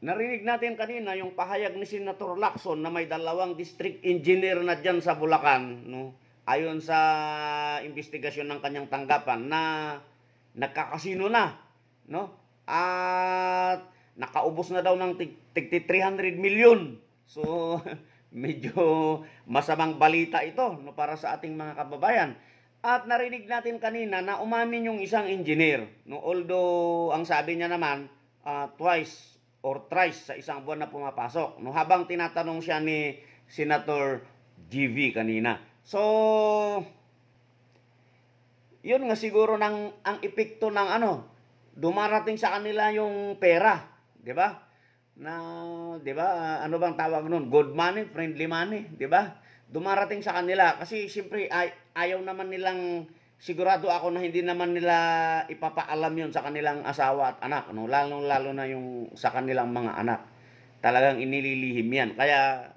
Narinig natin kanina yung pahayag ni Senator Lacson na may 2 district engineer na dyan sa Bulacan, no? Ayon sa investigasyon ng kanyang tanggapan na nagkakasino na, no? At nakaubos na daw ng tig 300 million. So, medyo masamang balita ito, no, para sa ating mga kababayan. At narinig natin kanina na umamin yung isang engineer, no? Although ang sabi niya naman twice or thrice sa isang buwan na pumapasok, no, habang tinatanong siya ni Senator GV kanina. So, yun nga siguro ang epekto ng dumarating sa kanila yung pera, 'di ba? Na 'di ba, ano bang tawag noon? Good money, friendly money, 'di ba? Dumarating sa kanila kasi siyempre ayaw naman nilang, sigurado ako na hindi naman nila ipapaalam yun sa kanilang asawa at anak, no? Lalo na yung sa kanilang mga anak. Talagang inililihim yan. Kaya,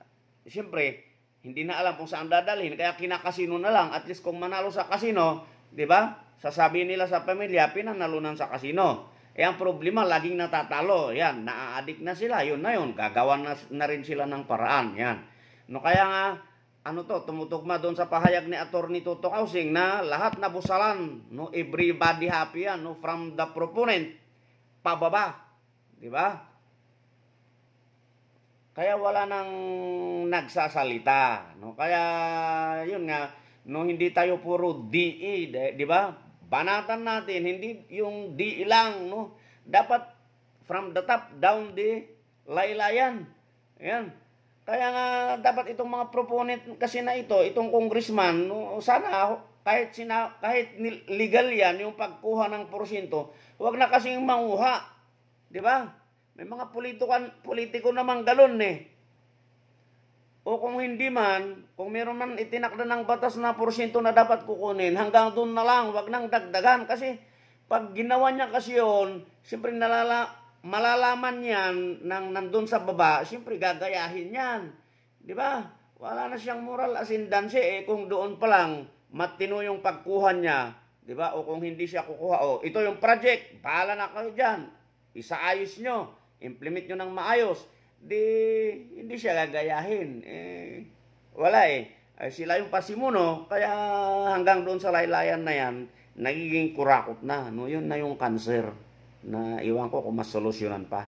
siyempre, hindi na alam kung saan dadalhin. Kaya kinakasino na lang. At least kung manalo sa kasino, di ba? Sasabihin nila sa pamilya, pinanalunan sa kasino. Eh, ang problema, laging natatalo. Yan, naa-addict na sila. Yun na yun. Gagawan na rin sila ng paraan. Yan. No, kaya nga, tumutugma doon sa pahayag ni Attorney Toto Kausing na lahat na busalan, no, everybody happy yan, no, from the proponent pababa, di ba? Kaya wala nang nagsasalita, no? Kaya yun nga, no, hindi tayo puro DE, di ba? Banatan natin, hindi yung DE lang, no? Dapat from the top down the laylayan. Yan. Kaya nga dapat itong mga proponent kasi na itong congressman, no, sana kahit legal yan yung pagkuha ng porsyento, huwag na kasing manguha. 'Di ba? May mga politiko naman galon eh. O kung hindi man, kung meron man itinakda ng batas na porsyento na dapat kukunin, hanggang doon na lang, huwag nang dagdagan kasi pag ginawa niya kasi yun, siyempre malalaman yan nang nandun sa baba, siyempre gagayahin yan. Di ba? Wala na siyang moral ascendancy kung doon pa lang matino yung pagkuha niya. Di ba? O kung hindi siya kukuha, ito yung project, bahala na kayo dyan. Isaayos nyo, implement nyo ng maayos. Hindi siya gagayahin. Wala sila yung pasimuno, kaya hanggang doon sa laylayan na yan, nagiging kurakot na. No? Yun na yung cancer na iwan ko kung mas solusyonan pa.